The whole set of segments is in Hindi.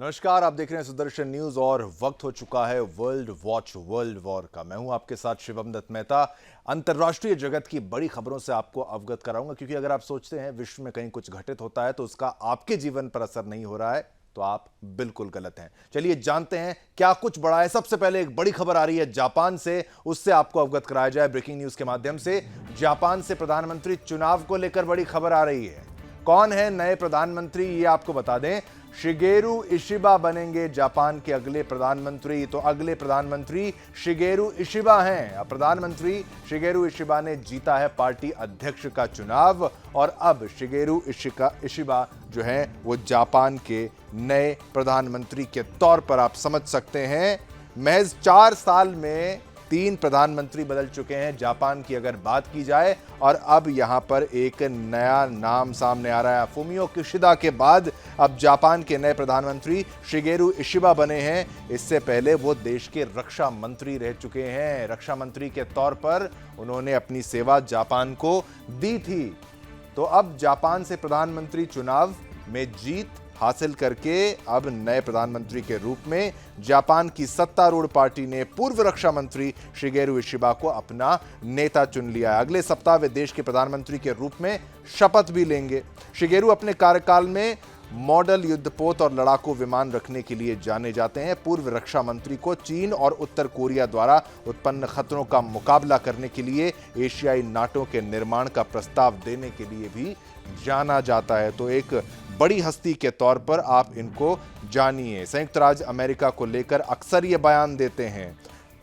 नमस्कार, आप देख रहे हैं सुदर्शन न्यूज और वक्त हो चुका है वर्ल्ड वॉच वर्ल्ड वॉर का। मैं हूं आपके साथ शिवम दत्त मेहता। अंतर्राष्ट्रीय जगत की बड़ी खबरों से आपको अवगत कराऊंगा, क्योंकि अगर आप सोचते हैं विश्व में कहीं कुछ घटित होता है तो उसका आपके जीवन पर असर नहीं हो रहा है, तो आप बिल्कुल गलत हैं। चलिए जानते हैं क्या कुछ बड़ा है। सबसे पहले एक बड़ी खबर आ रही है जापान से, उससे आपको अवगत कराया जाए ब्रेकिंग न्यूज के माध्यम से। जापान से प्रधानमंत्री चुनाव को लेकर बड़ी खबर आ रही है। कौन है नए प्रधानमंत्री, ये आपको बता दें। शिगेरू इशिबा बनेंगे जापान के अगले प्रधानमंत्री। तो अगले प्रधानमंत्री शिगेरू इशिबा हैं। अब प्रधानमंत्री शिगेरू इशिबा ने जीता है पार्टी अध्यक्ष का चुनाव और अब शिगेरू इशिबा जो हैं वो जापान के नए प्रधानमंत्री के तौर पर आप समझ सकते हैं। महज 4 साल में 3 प्रधानमंत्री बदल चुके हैं जापान की अगर बात की जाए, और अब यहां पर एक नया नाम सामने आ रहा है। फुमियो किशिदा के बाद अब जापान के नए प्रधानमंत्री शिगेरू इशिबा बने हैं। इससे पहले वो देश के रक्षा मंत्री रह चुके हैं। रक्षा मंत्री के तौर पर उन्होंने अपनी सेवा जापान को दी थी। तो अब जापान से प्रधानमंत्री चुनाव में जीत हासिल करके अब नए प्रधानमंत्री के रूप में जापान की सत्तारूढ़ पार्टी ने पूर्व रक्षा मंत्री शिगेरू इशिबा को अपना नेता चुन लिया है। अगले सप्ताह वे देश के प्रधानमंत्री के रूप में शपथ भी लेंगे। शिगेरू अपने कार्यकाल में मॉडल युद्धपोत और लड़ाकू विमान रखने के लिए जाने जाते हैं। पूर्व रक्षा मंत्री को चीन और उत्तर कोरिया द्वारा उत्पन्न खतरों का मुकाबला करने के लिए एशियाई नाटो के निर्माण का प्रस्ताव देने के लिए भी जाना जाता है। तो एक बड़ी हस्ती के तौर पर आप इनको जानिए। संयुक्त राज्य अमेरिका को लेकर अक्सर ये बयान देते हैं।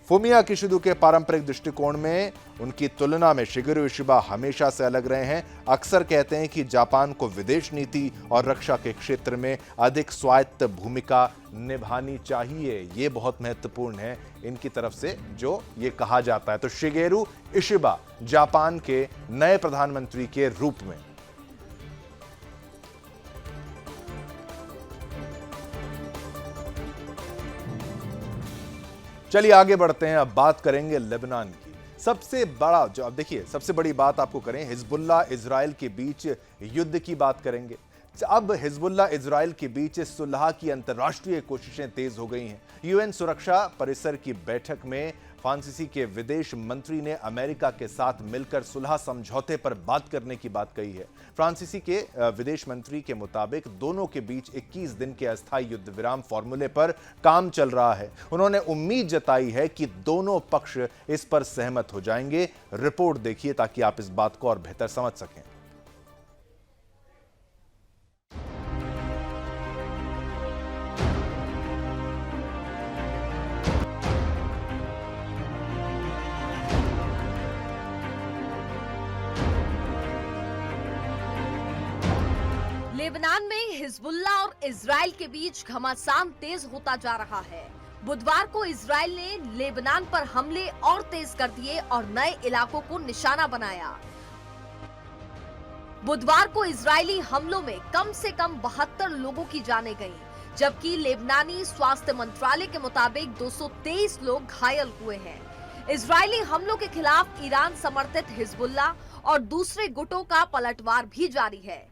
फुमिया किशिदा के पारंपरिक दृष्टिकोण में उनकी तुलना में शिगेरू इशिबा हमेशा से अलग रहे हैं। अक्सर कहते हैं कि जापान को विदेश नीति और रक्षा के क्षेत्र में अधिक स्वायत्त भूमिका निभानी चाहिए। ये बहुत महत्वपूर्ण है इनकी तरफ से जो ये कहा जाता है। तो शिगेरू इशिबा जापान के नए प्रधानमंत्री के रूप में। चलिए आगे बढ़ते हैं। अब बात करेंगे लेबनान की। सबसे बड़ा जो अब देखिए सबसे बड़ी बात आपको करें, हिजबुल्लाह इजराइल के बीच युद्ध की बात करेंगे। अब हिजबुल्लाह इजराइल के बीच सुलह की अंतर्राष्ट्रीय कोशिशें तेज हो गई हैं। यूएन सुरक्षा परिसर की बैठक में फ्रांसीसी के विदेश मंत्री ने अमेरिका के साथ मिलकर सुलह समझौते पर बात करने की बात कही है। फ्रांसीसी के विदेश मंत्री के मुताबिक दोनों के बीच 21 दिन के अस्थायी युद्ध विराम फॉर्मूले पर काम चल रहा है। उन्होंने उम्मीद जताई है कि दोनों पक्ष इस पर सहमत हो जाएंगे। रिपोर्ट देखिए ताकि आप इस बात को और बेहतर समझ सकें। लेबनान में हिजबुल्लाह और इजराइल के बीच घमासान तेज होता जा रहा है। बुधवार को इजराइल ने लेबनान पर हमले और तेज कर दिए और नए इलाकों को निशाना बनाया। बुधवार को इजरायली हमलों में कम से कम 72 लोगों की जानें गईं, जबकि लेबनानी स्वास्थ्य मंत्रालय के मुताबिक 223 लोग घायल हुए हैं। इजरायली हमलों के खिलाफ ईरान समर्थित हिजबुल्लाह और दूसरे गुटों का पलटवार भी जारी है।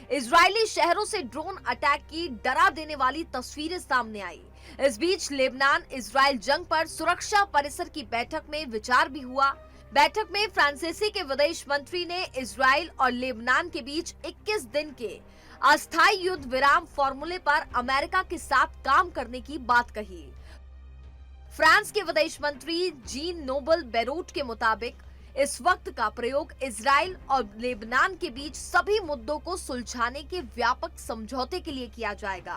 इजरायली शहरों से ड्रोन अटैक की डरा देने वाली तस्वीरें सामने आई। इस बीच लेबनान इजराइल जंग पर सुरक्षा परिसर की बैठक में विचार भी हुआ। बैठक में फ्रांसीसी के विदेश मंत्री ने इजराइल और लेबनान के बीच 21 दिन के अस्थायी युद्ध विराम फॉर्मूले पर अमेरिका के साथ काम करने की बात कही। फ्रांस के विदेश मंत्री जीन नोबल बेरूट के मुताबिक इस वक्त का प्रयोग इजराइल और लेबनान के बीच सभी मुद्दों को सुलझाने के व्यापक समझौते के लिए किया जाएगा।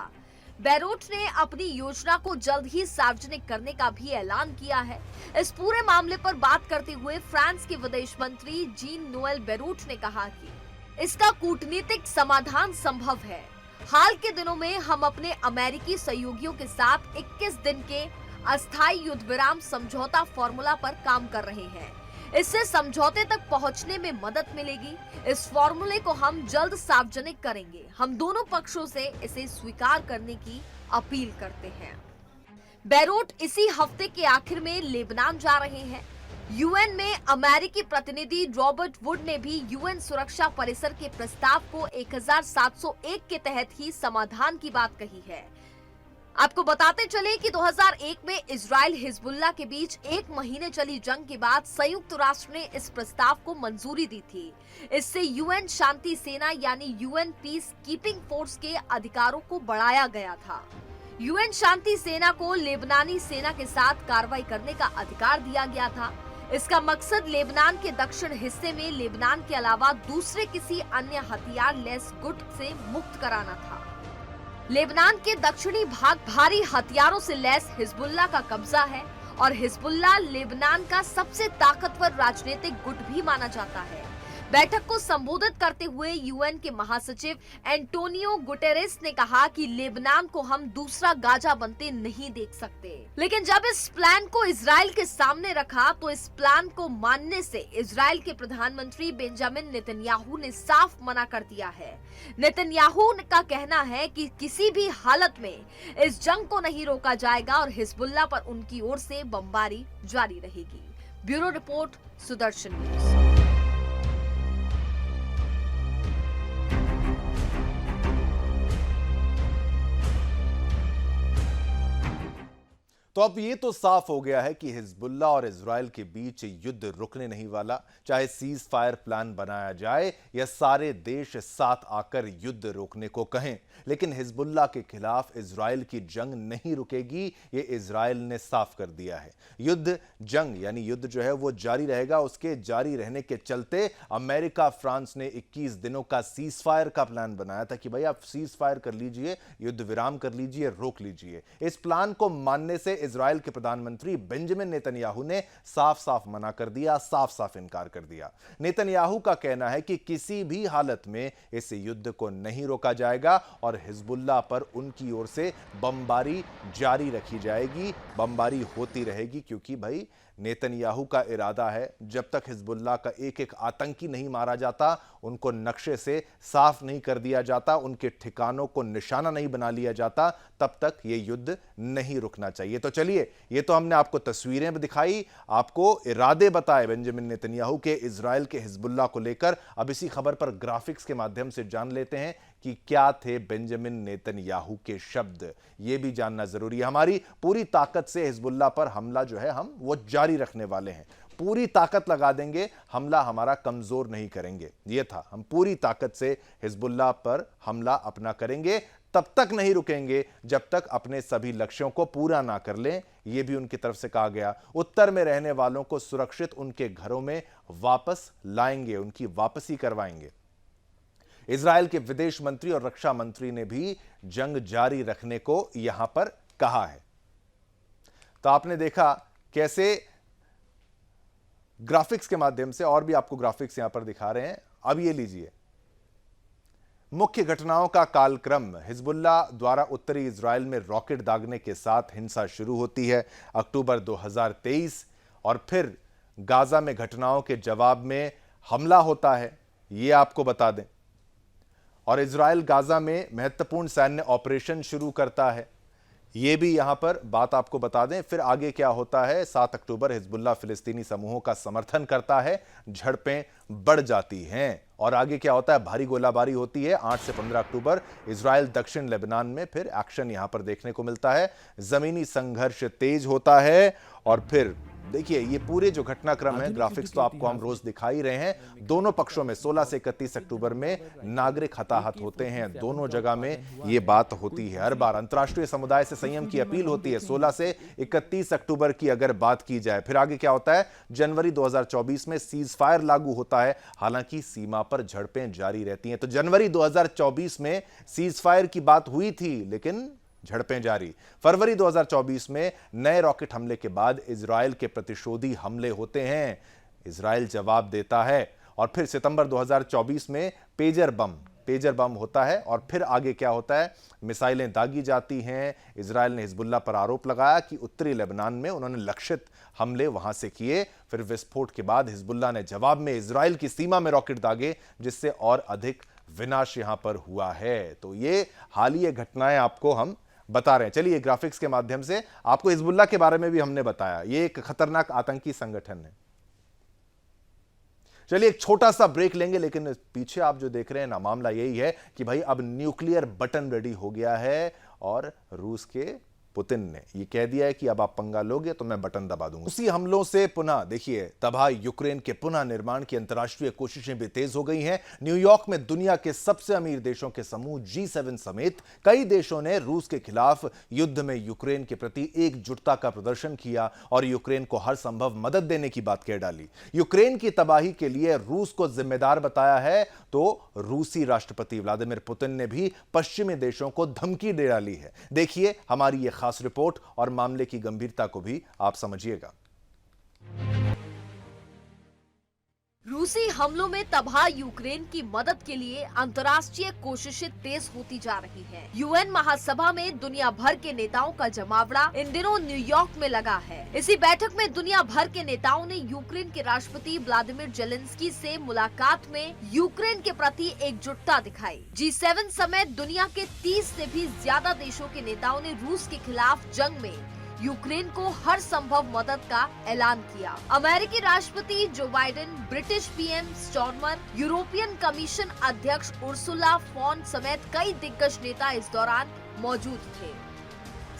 बेरूट ने अपनी योजना को जल्द ही सार्वजनिक करने का भी ऐलान किया है। इस पूरे मामले पर बात करते हुए फ्रांस के विदेश मंत्री जीन नोएल बेरूट ने कहा कि इसका कूटनीतिक समाधान संभव है। हाल के दिनों में हम अपने अमेरिकी सहयोगियों के साथ 21 दिन के अस्थायी युद्ध विराम समझौता फॉर्मूला पर काम कर रहे हैं। इससे समझौते तक पहुंचने में मदद मिलेगी। इस फॉर्मूले को हम जल्द सार्वजनिक करेंगे। हम दोनों पक्षों से इसे स्वीकार करने की अपील करते हैं। बेरूट इसी हफ्ते के आखिर में लेबनान जा रहे हैं। यूएन में अमेरिकी प्रतिनिधि रॉबर्ट वुड ने भी यूएन सुरक्षा परिसर के प्रस्ताव को 1701 के तहत ही समाधान की बात कही है। आपको बताते चले कि 2001 में इजराइल हिजबुल्लाह के बीच 1 महीने चली जंग के बाद संयुक्त राष्ट्र ने इस प्रस्ताव को मंजूरी दी थी। इससे यूएन शांति सेना यानी यूएन पीस कीपिंग फोर्स के अधिकारों को बढ़ाया गया था। यूएन शांति सेना को लेबनानी सेना के साथ कार्रवाई करने का अधिकार दिया गया था। इसका मकसद लेबनान के दक्षिण हिस्से में लेबनान के अलावा दूसरे किसी अन्य हथियार लेस गुट से मुक्त कराना था। लेबनान के दक्षिणी भाग भारी हथियारों से लैस हिजबुल्लाह का कब्जा है और हिजबुल्लाह लेबनान का सबसे ताकतवर राजनीतिक गुट भी माना जाता है। बैठक को संबोधित करते हुए यूएन के महासचिव एंटोनियो गुटेरेस ने कहा कि लेबनान को हम दूसरा गाजा बनते नहीं देख सकते। लेकिन जब इस प्लान को इजराइल के सामने रखा तो इस प्लान को मानने से इजराइल के प्रधानमंत्री बेंजामिन नेतन्याहू ने साफ मना कर दिया है। नेतन्याहू का कहना है कि किसी भी हालत में इस जंग को नहीं रोका जाएगा और हिजबुल्लाह पर उनकी ओर से बमबारी जारी रहेगी। Bureau report, Sudarshan news. तो अब ये तो साफ हो गया है कि हिजबुल्लाह और इजराइल के बीच युद्ध रुकने नहीं वाला, चाहे सीज फायर प्लान बनाया जाए या सारे देश साथ आकर युद्ध रोकने को कहें। लेकिन हिजबुल्लाह के खिलाफ इजराइल की जंग नहीं रुकेगी, ये इजराइल ने साफ कर दिया है। जंग यानी युद्ध जो है वो जारी रहेगा। उसके जारी रहने के चलते अमेरिका, फ्रांस ने 21 दिनों का सीज फायर का प्लान बनाया था कि भाई आप सीज फायर कर लीजिए, युद्ध विराम कर लीजिए, रोक लीजिए। इस प्लान को मानने से इजराइल के प्रधानमंत्री बेंजामिन नेतन्याहू ने साफ साफ मना कर दिया, साफ साफ इनकार कर दिया। नेतन्याहू का कहना है कि किसी भी हालत में इस युद्ध को नहीं रोका जाएगा और हिजबुल्लाह पर उनकी ओर से बमबारी जारी रखी जाएगी, बमबारी होती रहेगी, क्योंकि भाई नेतन्याहू का इरादा है जब तक हिजबुल्लाह का एक एक आतंकी नहीं मारा जाता, उनको नक्शे से साफ नहीं कर दिया जाता, उनके ठिकानों को निशाना नहीं बना लिया जाता, तब तक यह युद्ध नहीं रुकना चाहिए। तो चलिए, ये तो हमने आपको तस्वीरें भी दिखाई, आपको इरादे बताए बेंजामिन नेतन्याहू के इजराइल के हिजबुल्लाह को लेकर। अब इसी खबर पर ग्राफिक्स के माध्यम से जान लेते हैं कि क्या थे बेंजामिन नेतन्याहू के शब्द। यह भी जानना जरूरी है। हमारी पूरी ताकत से हिजबुल्लाह पर हमला जो है हम वो जारी रखने वाले हैं, पूरी ताकत लगा देंगे, हमला हमारा कमजोर नहीं करेंगे। यह था, हम पूरी ताकत से हिजबुल्लाह पर हमला अपना करेंगे, तब तक नहीं रुकेंगे जब तक अपने सभी लक्ष्यों को पूरा ना कर लें। यह भी उनकी तरफ से कहा गया। उत्तर में रहने वालों को सुरक्षित उनके घरों में वापस लाएंगे, उनकी वापसी करवाएंगे। इजराइल के विदेश मंत्री और रक्षा मंत्री ने भी जंग जारी रखने को यहां पर कहा है। तो आपने देखा कैसे ग्राफिक्स के माध्यम से, और भी आपको ग्राफिक्स यहां पर दिखा रहे हैं। अब ये लीजिए, मुख्य घटनाओं का कालक्रम। हिजबुल्लाह द्वारा उत्तरी इजराइल में रॉकेट दागने के साथ हिंसा शुरू होती है अक्टूबर 2023, और फिर गाजा में घटनाओं के जवाब में हमला होता है, यह आपको बता दें। और इजराइल गाजा में महत्वपूर्ण सैन्य ऑपरेशन शुरू करता है, यह भी यहां पर बात आपको बता दें। फिर आगे क्या होता है, 7 अक्टूबर हिजबुल्लाह फिलिस्तीनी समूहों का समर्थन करता है, झड़पें बढ़ जाती हैं। और आगे क्या होता है, भारी गोलाबारी होती है। 8 से 15 अक्टूबर इजराइल दक्षिण लेबनान में फिर एक्शन यहां पर देखने को मिलता है, जमीनी संघर्ष तेज होता है। और फिर देखिए, ये पूरे जो घटनाक्रम है, ग्राफिक्स तो आपको हम रोज दिखा ही रहे हैं। दोनों पक्षों में 16 से 31 अक्टूबर में नागरिक हताहत होते हैं, दोनों जगह में ये बात होती है। हर बार अंतर्राष्ट्रीय समुदाय से संयम की अपील होती है 16 से 31 अक्टूबर की अगर बात की जाए। फिर आगे क्या होता है, जनवरी 2024 में सीज फायर लागू होता है, हालांकि सीमा पर झड़पें जारी रहती हैं। तो जनवरी 2024 में सीज फायर की बात हुई थी, लेकिन झड़पें जारी। फरवरी 2024 में नए रॉकेट हमले के बाद इजराइल के प्रतिशोधी हमले होते हैं, इजराइल जवाब देता है। और फिर सितंबर 2024 में पेजर बम होता है। और फिर आगे क्या होता है, मिसाइलें दागी जाती हैं। इजराइल ने हिजबुल्लाह पर आरोप लगाया कि उत्तरी लेबनान में उन्होंने लक्षित हमले वहां से किए। फिर विस्फोट के बाद हिजबुल्लाह ने जवाब में इजराइल की सीमा में रॉकेट दागे, जिससे और अधिक विनाश यहां पर हुआ है। तो ये हालिया घटनाएं आपको हम बता रहे हैं। चलिए, ग्राफिक्स के माध्यम से आपको हिजबुल्लाह के बारे में भी हमने बताया, ये एक खतरनाक आतंकी संगठन है। चलिए एक छोटा सा ब्रेक लेंगे, लेकिन पीछे आप जो देख रहे हैं ना, मामला यही है कि भाई अब न्यूक्लियर बटन रेडी हो गया है और रूस के पुतिन ने ये कह दिया है कि अब आप पंगा लोगे तो मैं बटन दबा दूंगा। उसी हमलों से पुनः देखिए तबाह यूक्रेन के पुनः निर्माण की अंतर्राष्ट्रीय कोशिशें भी तेज हो गई हैं। न्यूयॉर्क में दुनिया के सबसे अमीर देशों के समूह G7 समेत कई देशों ने रूस के खिलाफ युद्ध में यूक्रेन के प्रति एकजुटता का प्रदर्शन किया और यूक्रेन को हर संभव मदद देने की बात कह डाली। यूक्रेन की तबाही के लिए रूस को जिम्मेदार बताया है तो रूसी राष्ट्रपति व्लादिमीर पुतिन ने भी पश्चिमी देशों को धमकी दे डाली है। देखिए हमारी यह खास रिपोर्ट और मामले की गंभीरता को भी आप समझिएगा। रूसी हमलों में तबाह यूक्रेन की मदद के लिए अंतर्राष्ट्रीय कोशिशें तेज होती जा रही हैं। यूएन महासभा में दुनिया भर के नेताओं का जमावड़ा इन दिनों न्यूयॉर्क में लगा है। इसी बैठक में दुनिया भर के नेताओं ने यूक्रेन के राष्ट्रपति व्लादिमीर जेलेंस्की से मुलाकात में यूक्रेन के प्रति एकजुटता दिखाई। G7 समेत दुनिया के 30 से भी ज्यादा देशों के नेताओं ने रूस के खिलाफ जंग में यूक्रेन को हर संभव मदद का ऐलान किया। अमेरिकी राष्ट्रपति Joe Biden, British PM Starmer, European commission अध्यक्ष उर्सुला फॉन समेत कई दिग्गज नेता इस दौरान मौजूद थे।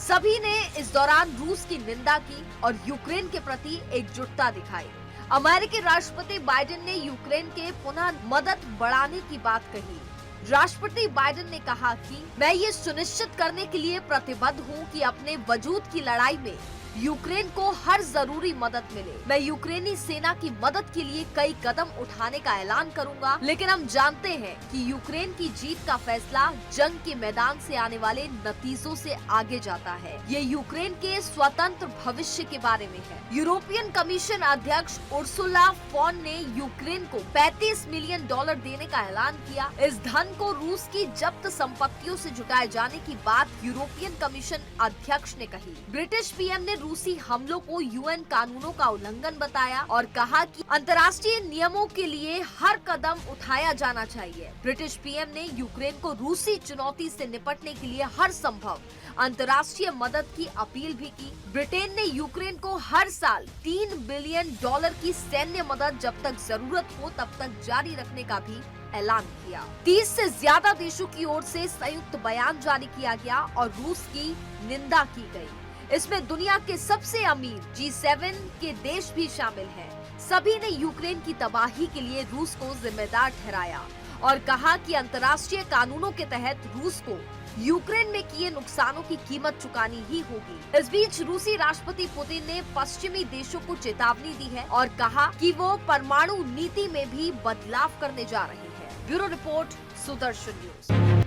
सभी ने इस दौरान रूस की निंदा की और यूक्रेन के प्रति एकजुटता दिखाई। अमेरिकी राष्ट्रपति बाइडेन ने यूक्रेन के पुनः मदद बढ़ाने की बात कही। राष्ट्रपति बाइडेन ने कहा कि मैं ये सुनिश्चित करने के लिए प्रतिबद्ध हूँ कि अपने वजूद की लड़ाई में यूक्रेन को हर जरूरी मदद मिले। मैं यूक्रेनी सेना की मदद के लिए कई कदम उठाने का ऐलान करूंगा, लेकिन हम जानते हैं कि यूक्रेन की जीत का फैसला जंग के मैदान से आने वाले नतीजों से आगे जाता है। ये यूक्रेन के स्वतंत्र भविष्य के बारे में है। यूरोपियन कमीशन अध्यक्ष उर्सुला फॉन ने यूक्रेन को $35 मिलियन देने का ऐलान किया। इस धन को रूस की जब्त संपत्तियों से जुटाए जाने की बात यूरोपियन कमीशन अध्यक्ष ने कही। ब्रिटिश पीएम ने रूसी हमलों को यूएन कानूनों का उल्लंघन बताया और कहा कि अंतर्राष्ट्रीय नियमों के लिए हर कदम उठाया जाना चाहिए। ब्रिटिश पीएम ने यूक्रेन को रूसी चुनौती से निपटने के लिए हर संभव अंतर्राष्ट्रीय मदद की अपील भी की। ब्रिटेन ने यूक्रेन को हर साल $3 बिलियन की सैन्य मदद जब तक जरूरत हो तब तक जारी रखने का भी ऐलान किया। 30 से ज्यादा देशों की ओर से संयुक्त बयान जारी किया गया और रूस की निंदा की गई। इसमें दुनिया के सबसे अमीर G7 के देश भी शामिल हैं। सभी ने यूक्रेन की तबाही के लिए रूस को जिम्मेदार ठहराया और कहा कि अंतर्राष्ट्रीय कानूनों के तहत रूस को यूक्रेन में किए नुकसानों की कीमत चुकानी ही होगी। इस बीच रूसी राष्ट्रपति पुतिन ने पश्चिमी देशों को चेतावनी दी है और कहा कि वो परमाणु नीति में भी बदलाव करने जा रही है। Bureau report, Sudarshan news.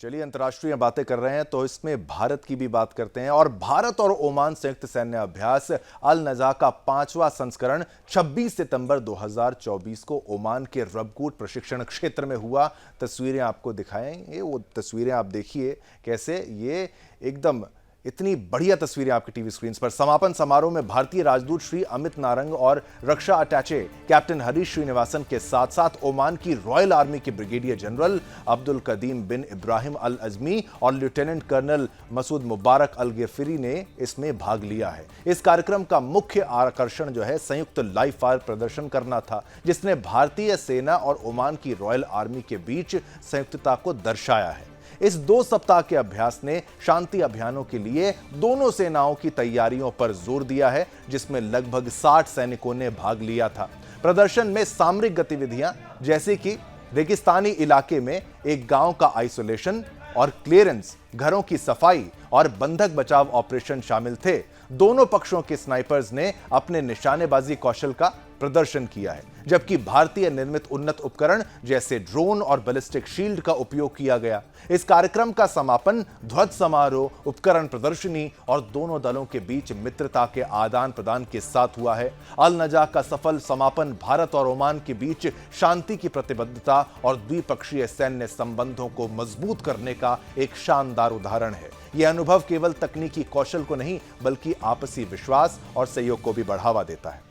चलिए अंतर्राष्ट्रीय बातें कर रहे हैं तो इसमें भारत की भी बात करते हैं। और भारत और ओमान संयुक्त सैन्य अभ्यास अल नजा का 5वां संस्करण 26 सितंबर 2024 को ओमान के रबकूट प्रशिक्षण क्षेत्र में हुआ। तस्वीरें आपको दिखाएंगे, वो तस्वीरें आप देखिए कैसे ये एकदम इतनी बढ़िया तस्वीरें आपकी टीवी स्क्रीन पर। समापन समारोह में भारतीय राजदूत श्री अमित नारंग और रक्षा अटैचे कैप्टन हरीश श्रीनिवासन के साथ साथ ओमान की रॉयल आर्मी के ब्रिगेडियर जनरल अब्दुल कदीम बिन इब्राहिम अल अजमी और लेफ्टिनेंट कर्नल मसूद मुबारक अल गिरफिरी ने इसमें भाग लिया है। इस कार्यक्रम का मुख्य आकर्षण जो है संयुक्त लाइव फायर प्रदर्शन करना था, जिसने भारतीय सेना और ओमान की रॉयल आर्मी के बीच संयुक्तता को दर्शाया है। इस 2 सप्ताह के अभ्यास ने शांति अभियानों के लिए दोनों सेनाओं की तैयारियों पर जोर दिया है, जिसमें लगभग 60 सैनिकों ने भाग लिया था। प्रदर्शन में सामरिक गतिविधियां जैसे कि रेगिस्तानी इलाके में एक गांव का आइसोलेशन और क्लियरेंस, घरों की सफाई और बंधक बचाव ऑपरेशन शामिल थे। दोनों पक्षों के स्नाइपर्स ने अपने निशानेबाजी कौशल का प्रदर्शन किया है, जबकि भारतीय निर्मित उन्नत उपकरण जैसे ड्रोन और बैलिस्टिक शील्ड का उपयोग किया गया। इस कार्यक्रम का समापन ध्वज समारोह, उपकरण प्रदर्शनी और दोनों दलों के बीच मित्रता के आदान प्रदान के साथ हुआ है। अल नजा का सफल समापन भारत और ओमान के बीच शांति की प्रतिबद्धता और द्विपक्षीय सैन्य संबंधों को मजबूत करने का एक शानदार उदाहरण है। यह अनुभव केवल तकनीकी कौशल को नहीं बल्कि आपसी विश्वास और सहयोग को भी बढ़ावा देता है।